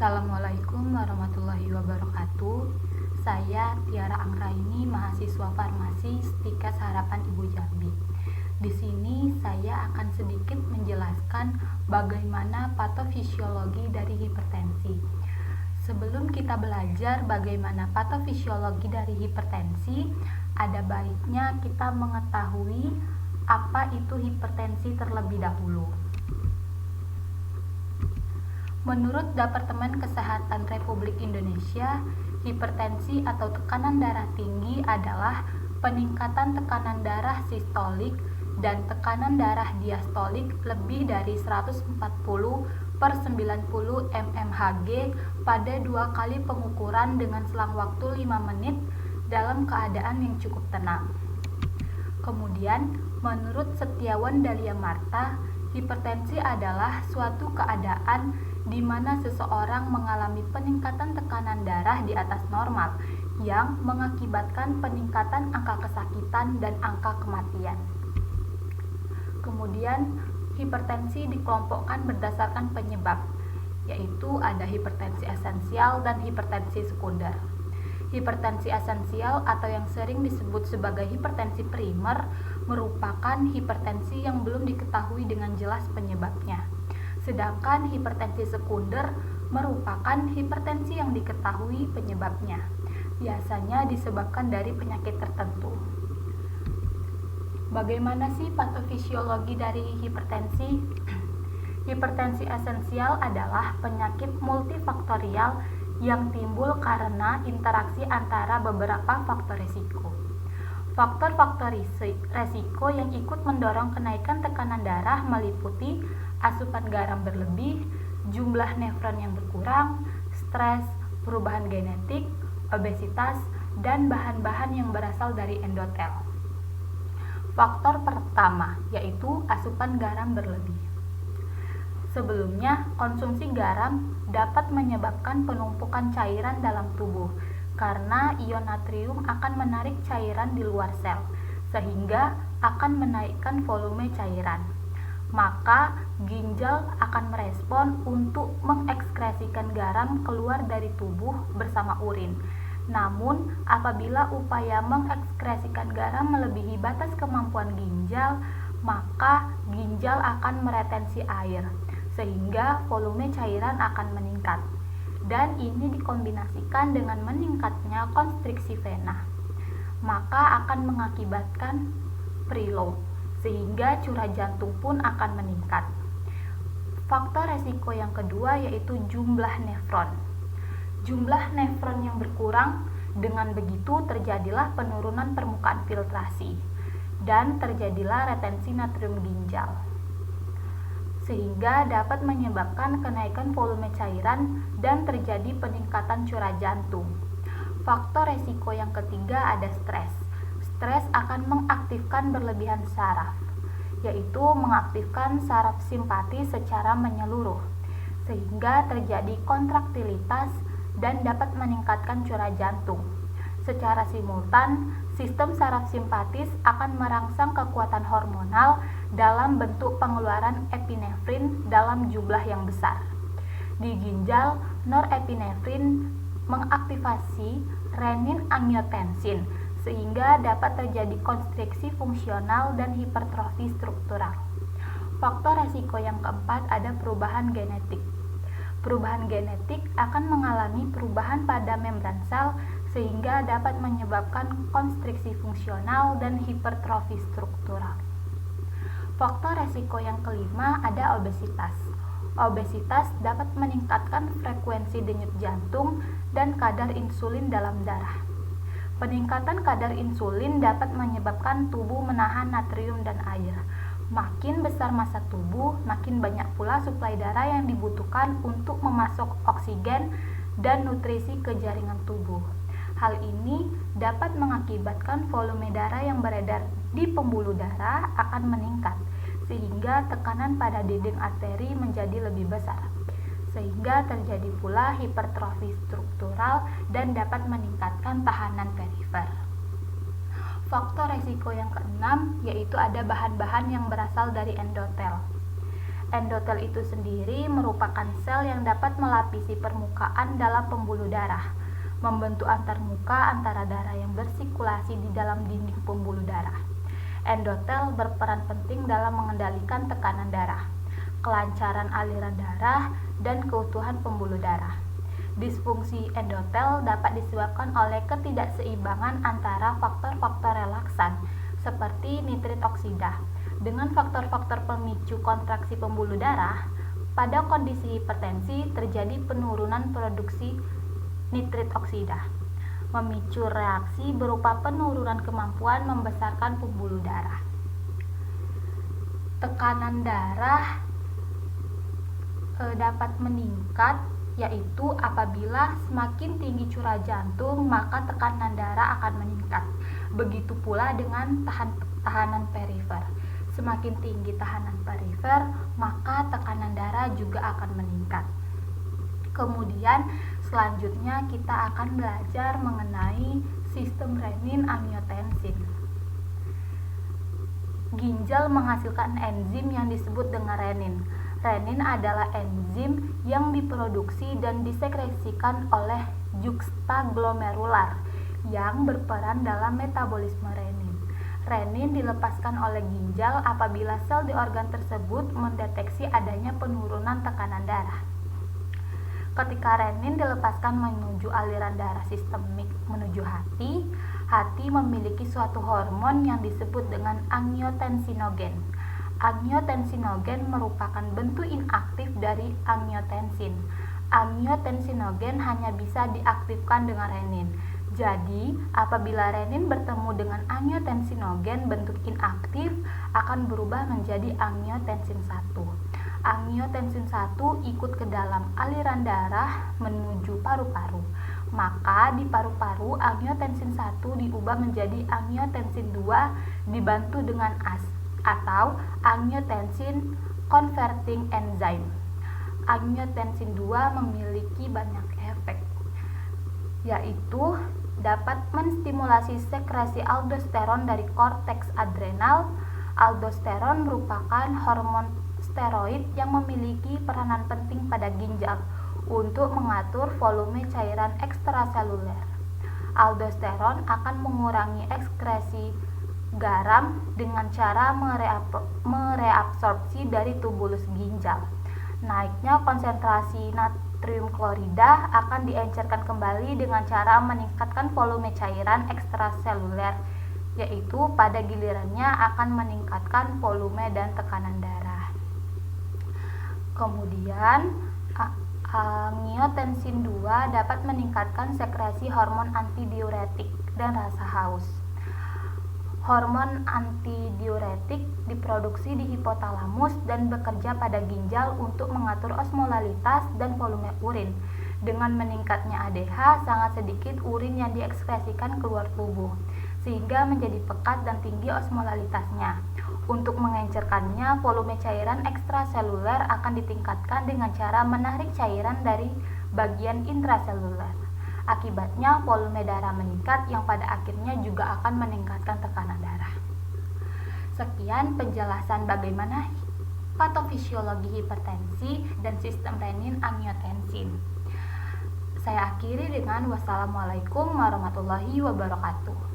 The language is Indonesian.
Assalamualaikum warahmatullahi wabarakatuh. Saya Tiara Anggraini, mahasiswa farmasi Stikes Harapan Ibu Jambi. Di sini saya akan sedikit menjelaskan bagaimana patofisiologi dari hipertensi. Sebelum kita belajar bagaimana patofisiologi dari hipertensi, ada baiknya kita mengetahui apa itu hipertensi terlebih dahulu. Menurut Departemen Kesehatan Republik Indonesia, hipertensi atau tekanan darah tinggi adalah peningkatan tekanan darah sistolik dan tekanan darah diastolik lebih dari 140/90 mmHg pada 2 kali pengukuran dengan selang waktu 5 menit dalam keadaan yang cukup tenang. Kemudian, menurut Setiawan Dahlia Marta, hipertensi adalah suatu keadaan di mana seseorang mengalami peningkatan tekanan darah di atas normal yang mengakibatkan peningkatan angka kesakitan dan angka kematian. Kemudian, hipertensi dikelompokkan berdasarkan penyebab, yaitu ada hipertensi esensial dan hipertensi sekunder. Hipertensi esensial atau yang sering disebut sebagai hipertensi primer merupakan hipertensi yang belum diketahui dengan jelas penyebabnya. Sedangkan hipertensi sekunder merupakan hipertensi yang diketahui penyebabnya. Biasanya disebabkan dari penyakit tertentu. Bagaimana sih patofisiologi dari hipertensi? Hipertensi esensial adalah penyakit multifaktorial yang timbul karena interaksi antara beberapa faktor risiko. Faktor-faktor risiko yang ikut mendorong kenaikan tekanan darah meliputi asupan garam berlebih, jumlah nefron yang berkurang, stres, perubahan genetik, obesitas, dan bahan-bahan yang berasal dari endotel. Faktor pertama yaitu asupan garam berlebih. Sebelumnya, konsumsi garam dapat menyebabkan penumpukan cairan dalam tubuh karena ion natrium akan menarik cairan di luar sel, sehingga akan menaikkan volume cairan. Maka, ginjal akan merespon untuk mengekskresikan garam keluar dari tubuh bersama urin. Namun, apabila upaya mengekskresikan garam melebihi batas kemampuan ginjal, maka ginjal akan meretensi air, sehingga volume cairan akan meningkat. Dan ini dikombinasikan dengan meningkatnya konstriksi vena, maka akan mengakibatkan preload, sehingga curah jantung pun akan meningkat. Faktor resiko yang kedua yaitu jumlah nefron. Jumlah nefron yang berkurang, dengan begitu terjadilah penurunan permukaan filtrasi dan terjadilah retensi natrium ginjal, sehingga dapat menyebabkan kenaikan volume cairan dan terjadi peningkatan curah jantung. Faktor resiko yang ketiga ada stres. Stres akan mengaktifkan berlebihan saraf, yaitu mengaktifkan saraf simpati secara menyeluruh, sehingga terjadi kontraktilitas dan dapat meningkatkan curah jantung. Secara simultan, sistem saraf simpatis akan merangsang kekuatan hormonal dalam bentuk pengeluaran epinefrin dalam jumlah yang besar. Di ginjal, norepinefrin mengaktifasi renin-angiotensin sehingga dapat terjadi konstriksi fungsional dan hipertrofi struktural. Faktor resiko yang keempat ada perubahan genetik. Perubahan genetik akan mengalami perubahan pada membran sel sehingga dapat menyebabkan konstriksi fungsional dan hipertrofi struktural. Faktor resiko yang kelima ada obesitas. Obesitas dapat meningkatkan frekuensi denyut jantung dan kadar insulin dalam darah. Peningkatan kadar insulin dapat menyebabkan tubuh menahan natrium dan air. Makin besar massa tubuh, makin banyak pula suplai darah yang dibutuhkan untuk memasok oksigen dan nutrisi ke jaringan tubuh. Hal ini dapat mengakibatkan volume darah yang beredar di pembuluh darah akan meningkat, sehingga tekanan pada dinding arteri menjadi lebih besar, sehingga terjadi pula hipertrofi struktural dan dapat meningkatkan tahanan perifer. Faktor resiko yang keenam yaitu ada bahan-bahan yang berasal dari endotel. Endotel itu sendiri merupakan sel yang dapat melapisi permukaan dalam pembuluh darah, membentuk antarmuka antara darah yang bersirkulasi di dalam dinding pembuluh darah. Endotel berperan penting dalam mengendalikan tekanan darah, kelancaran aliran darah, dan keutuhan pembuluh darah. Disfungsi endotel dapat disebabkan oleh ketidakseimbangan antara faktor-faktor relaksan seperti nitrit oksida dengan faktor-faktor pemicu kontraksi pembuluh darah. Pada kondisi hipertensi terjadi penurunan produksi nitrit oksida, memicu reaksi berupa penurunan kemampuan membesarkan pembuluh darah. Tekanan darah dapat meningkat, yaitu apabila semakin tinggi curah jantung maka tekanan darah akan meningkat. Begitu pula dengan tahanan perifer. Semakin tinggi tahanan perifer, maka tekanan darah juga akan meningkat. Kemudian selanjutnya kita akan belajar mengenai sistem renin-angiotensin. Ginjal menghasilkan enzim yang disebut dengan renin. Renin adalah enzim yang diproduksi dan disekresikan oleh juxtaglomerular yang berperan dalam metabolisme renin. Renin dilepaskan oleh ginjal apabila sel di organ tersebut mendeteksi adanya penurunan tekanan darah. Ketika renin dilepaskan menuju aliran darah sistemik menuju hati, hati memiliki suatu hormon yang disebut dengan angiotensinogen. Angiotensinogen merupakan bentuk inaktif dari angiotensin. Angiotensinogen hanya bisa diaktifkan dengan renin. Jadi, apabila renin bertemu dengan angiotensinogen bentuk inaktif akan berubah menjadi angiotensin 1. Angiotensin 1 ikut ke dalam aliran darah menuju paru-paru. Maka di paru-paru angiotensin 1 diubah menjadi angiotensin 2 dibantu dengan ACE atau angiotensin converting enzyme. Angiotensin 2 memiliki banyak efek, yaitu dapat menstimulasi sekresi aldosteron dari korteks adrenal. Aldosteron merupakan hormon steroid yang memiliki peranan penting pada ginjal untuk mengatur volume cairan ekstraseluler. Aldosteron akan mengurangi ekskresi garam dengan cara mereabsorpsi dari tubulus ginjal. Naiknya konsentrasi natrium klorida akan diencerkan kembali dengan cara meningkatkan volume cairan ekstraseluler, yaitu pada gilirannya akan meningkatkan volume dan tekanan darah. Kemudian angiotensin 2 dapat meningkatkan sekresi hormon antidiuretik dan rasa haus. Hormon antidiuretik diproduksi di hipotalamus dan bekerja pada ginjal untuk mengatur osmolalitas dan volume urin. Dengan meningkatnya ADH, sangat sedikit urin yang diekskresikan keluar tubuh, sehingga menjadi pekat dan tinggi osmolalitasnya. Untuk mengencerkannya, volume cairan ekstraseluler akan ditingkatkan dengan cara menarik cairan dari bagian intraseluler. Akibatnya volume darah meningkat yang pada akhirnya juga akan meningkatkan tekanan darah. Sekian penjelasan bagaimana patofisiologi hipertensi dan sistem renin-angiotensin. Saya akhiri dengan wassalamualaikum warahmatullahi wabarakatuh.